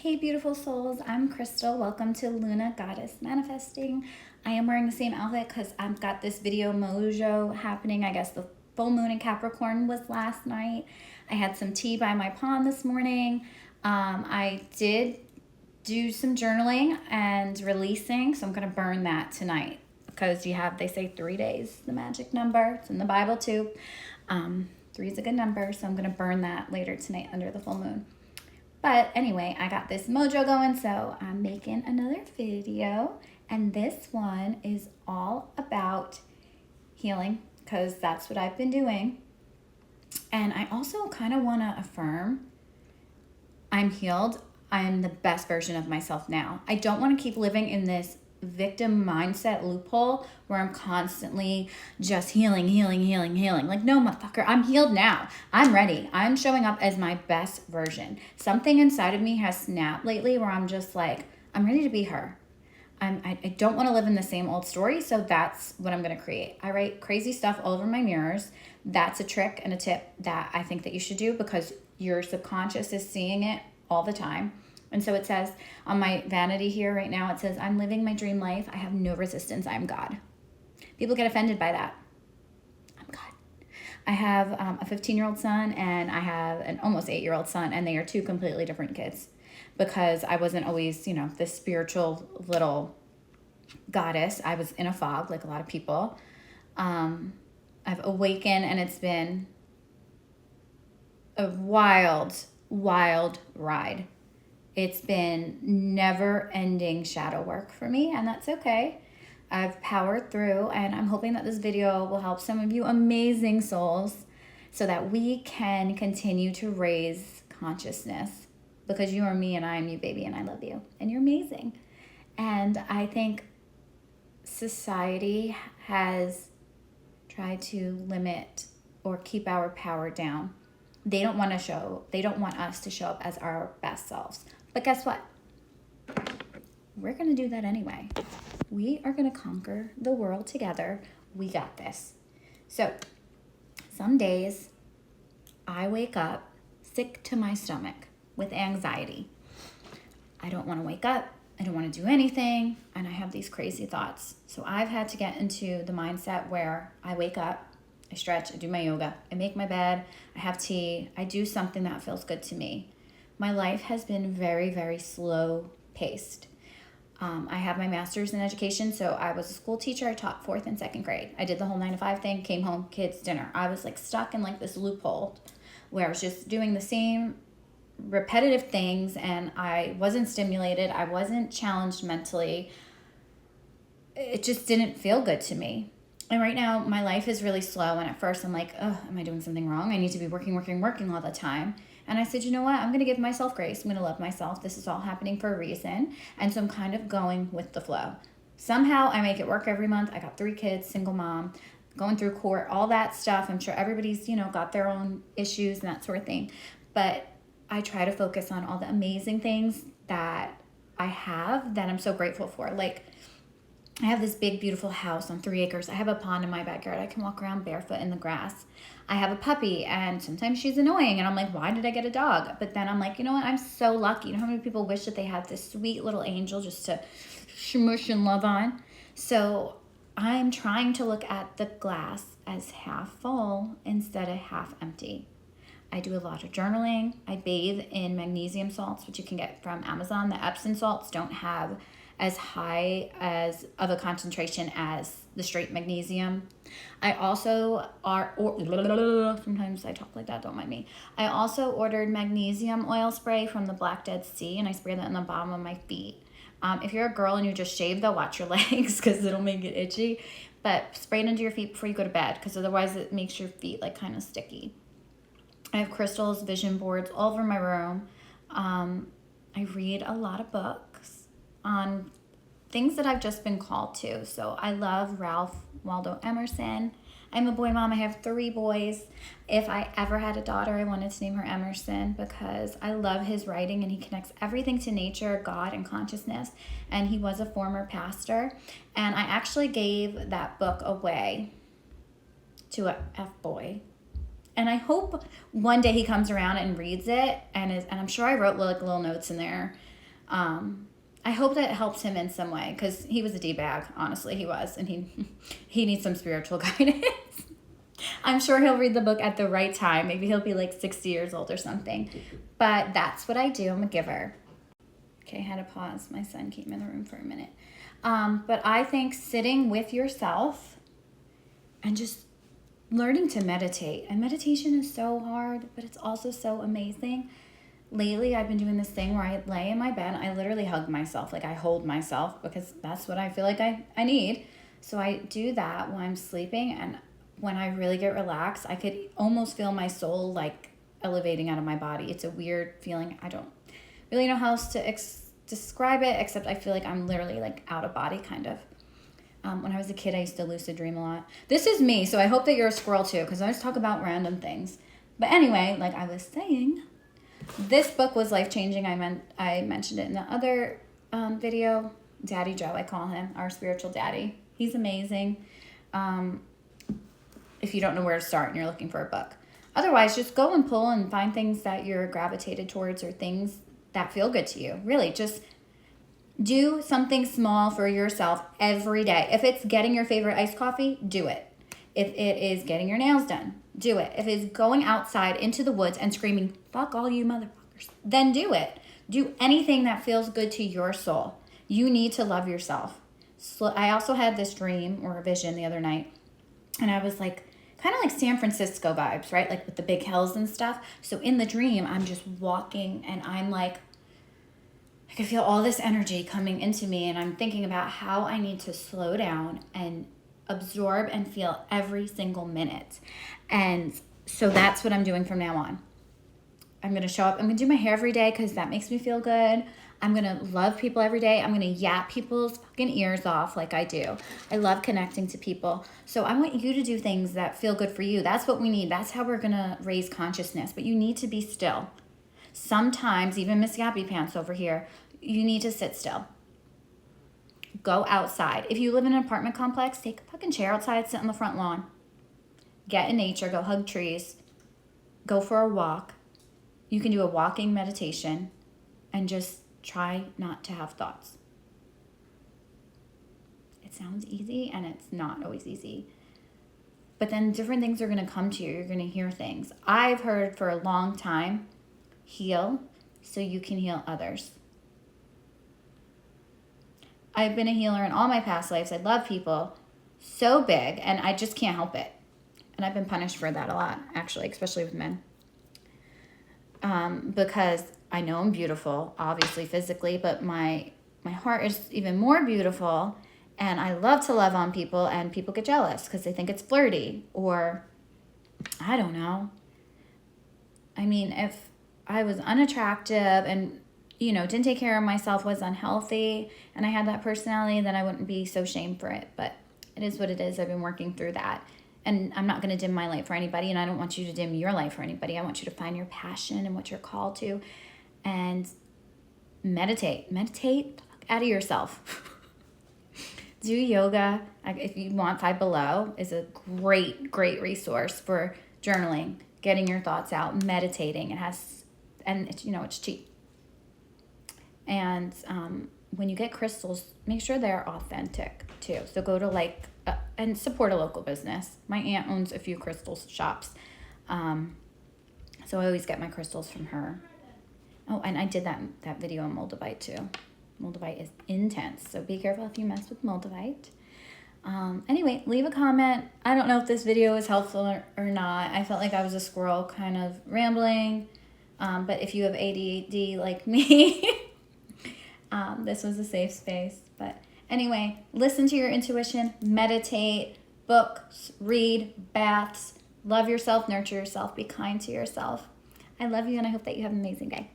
Hey beautiful souls, I'm Crystal. Welcome to Luna Goddess Manifesting. I am wearing the same outfit because I've got this video mojo happening. I guess the full moon in Capricorn was last night. I had some tea by my pond this morning. I did do some journaling and releasing, so I'm going to burn that tonight because they say 3 days, the magic number. It's in the Bible too. 3 is a good number, so I'm going to burn that later tonight under the full moon. But anyway, I got this mojo going, so I'm making another video. And this one is all about healing, because that's what I've been doing. And I also kind of want to affirm I'm healed. I'm the best version of myself now. I don't want to keep living in this victim mindset loophole where I'm constantly just healing. Like, no, motherfucker, I'm healed now. I'm ready. I'm showing up as my best version. Something inside of me has snapped lately where I'm just like, I'm ready to be her. I don't want to live in the same old story, so that's what I'm going to create. I write crazy stuff all over my mirrors. That's a trick and a tip that I think that you should do because your subconscious is seeing it all the time. And so it says on my vanity here right now, it says, I'm living my dream life. I have no resistance. I'm God. People get offended by that. I'm God. I have a 15-year-old son and I have an almost 8-year-old son, and they are two completely different kids because I wasn't always, this spiritual little goddess. I was in a fog like a lot of people. I've awakened, and it's been a wild ride. It's been never-ending shadow work for me, and that's okay. I've powered through, and I'm hoping that this video will help some of you amazing souls so that we can continue to raise consciousness, because you are me and I am you, baby, and I love you, and you're amazing. And I think society has tried to limit or keep our power down. They don't want us to show up as our best selves. But guess what? We're going to do that anyway. We are going to conquer the world together. We got this. So some days I wake up sick to my stomach with anxiety. I don't want to wake up. I don't want to do anything. And I have these crazy thoughts. So I've had to get into the mindset where I wake up, I stretch, I do my yoga, I make my bed, I have tea, I do something that feels good to me. My life has been very slow paced. I have my master's in education, so I was a school teacher. I taught 4th and 2nd grade. I did the whole 9 to 5 thing, came home, kids, dinner. I was like stuck in like this loophole where I was just doing the same repetitive things, and I wasn't stimulated. I wasn't challenged mentally. It just didn't feel good to me. And right now, my life is really slow. And at first, I'm like, oh, am I doing something wrong? I need to be working all the time. And I said, you know what? I'm going to give myself grace. I'm going to love myself. This is all happening for a reason. And so I'm kind of going with the flow. Somehow I make it work every month. I got 3 kids, single mom, going through court, all that stuff. I'm sure everybody's, got their own issues and that sort of thing. But I try to focus on all the amazing things that I have that I'm so grateful for. Like, I have this big, beautiful house on 3 acres. I have a pond in my backyard. I can walk around barefoot in the grass. I have a puppy, and sometimes she's annoying, and I'm like, why did I get a dog? But then I'm like, you know what? I'm so lucky. You know how many people wish that they had this sweet little angel just to smush and love on? So I'm trying to look at the glass as half full instead of half empty. I do a lot of journaling. I bathe in magnesium salts, which you can get from Amazon. The Epsom salts don't have as high as of a concentration as the straight magnesium. I also sometimes I talk like that, don't mind me. I also ordered magnesium oil spray from the Black Dead Sea, and I spray that on the bottom of my feet. If you're a girl and you just shave, though, watch your legs because it'll make it itchy. But spray it under your feet before you go to bed, because otherwise it makes your feet like kind of sticky. I have crystals, vision boards all over my room. I read a lot of books on things that I've just been called to. So I love Ralph Waldo Emerson. I'm a boy mom. I have 3 boys. If I ever had a daughter, I wanted to name her Emerson because I love his writing, and he connects everything to nature, God, and consciousness. And he was a former pastor. And I actually gave that book away to a F-boy. And I hope one day he comes around and reads it, and I'm sure I wrote like little notes in there I hope that helps him in some way, because he was a D-bag, honestly, he was, and he needs some spiritual guidance. I'm sure he'll read the book at the right time. Maybe he'll be like 60 years old or something. But that's what I do. I'm a giver. Okay, I had to pause. My son came in the room for a minute. But I think sitting with yourself and just learning to meditate. And meditation is so hard, but it's also so amazing. Lately, I've been doing this thing where I lay in my bed. I literally hug myself. Like, I hold myself, because that's what I feel like I need. So I do that while I'm sleeping. And when I really get relaxed, I could almost feel my soul like elevating out of my body. It's a weird feeling. I don't really know how else to describe it, except I feel like I'm literally like out of body, kind of. When I was a kid, I used to lucid dream a lot. This is me, so I hope that you're a squirrel too, because I always talk about random things. But anyway, like I was saying, this book was life-changing. I mentioned it in the other video. Daddy Joe, I call him, our spiritual daddy. He's amazing. If you don't know where to start and you're looking for a book. Otherwise, just go and pull and find things that you're gravitated towards, or things that feel good to you. Really, just do something small for yourself every day. If it's getting your favorite iced coffee, do it. If it is getting your nails done, do it. If it's going outside into the woods and screaming, "Fuck all you motherfuckers," then do it. Do anything that feels good to your soul. You need to love yourself. So I also had this dream or a vision the other night, and I was like, kind of like San Francisco vibes, right? Like with the big hills and stuff. So in the dream, I'm just walking, and I'm like, I can feel all this energy coming into me, and I'm thinking about how I need to slow down and absorb and feel every single minute. And so that's what I'm doing from now on. I'm going to show up. I'm going to do my hair every day because that makes me feel good. I'm going to love people every day. I'm going to yap people's fucking ears off like I do. I love connecting to people. So I want you to do things that feel good for you. That's what we need. That's how we're going to raise consciousness. But you need to be still. Sometimes, even Miss Yappy Pants over here, you need to sit still. Go outside. If you live in an apartment complex, take a fucking chair outside, sit on the front lawn. Get in nature, go hug trees, go for a walk. You can do a walking meditation and just try not to have thoughts. It sounds easy, and it's not always easy. But then different things are going to come to you. You're going to hear things. I've heard for a long time, heal so you can heal others. I've been a healer in all my past lives. I love people so big, and I just can't help it. And I've been punished for that a lot, actually, especially with men. Because I know I'm beautiful, obviously physically, but my heart is even more beautiful, and I love to love on people, and people get jealous because they think it's flirty, or I don't know. I mean, if I was unattractive and didn't take care of myself, was unhealthy, and I had that personality, then I wouldn't be so shamed for it. But it is what it is. I've been working through that. And I'm not going to dim my light for anybody, and I don't want you to dim your light for anybody. I want you to find your passion and what you're called to, and meditate. Meditate the fuck out of yourself. Do yoga. If you want, Five Below is a great, great resource for journaling, getting your thoughts out, meditating. It's cheap. And when you get crystals, make sure they're authentic too. So go to and support a local business. My aunt owns a few crystal shops. So I always get my crystals from her. Oh, and I did that video on Moldavite too. Moldavite is intense, so be careful if you mess with Moldavite. Anyway, leave a comment. I don't know if this video was helpful or not. I felt like I was a squirrel kind of rambling. But if you have ADD like me, this was a safe space. But anyway, listen to your intuition, meditate, books, read, baths, love yourself, nurture yourself, be kind to yourself. I love you, and I hope that you have an amazing day.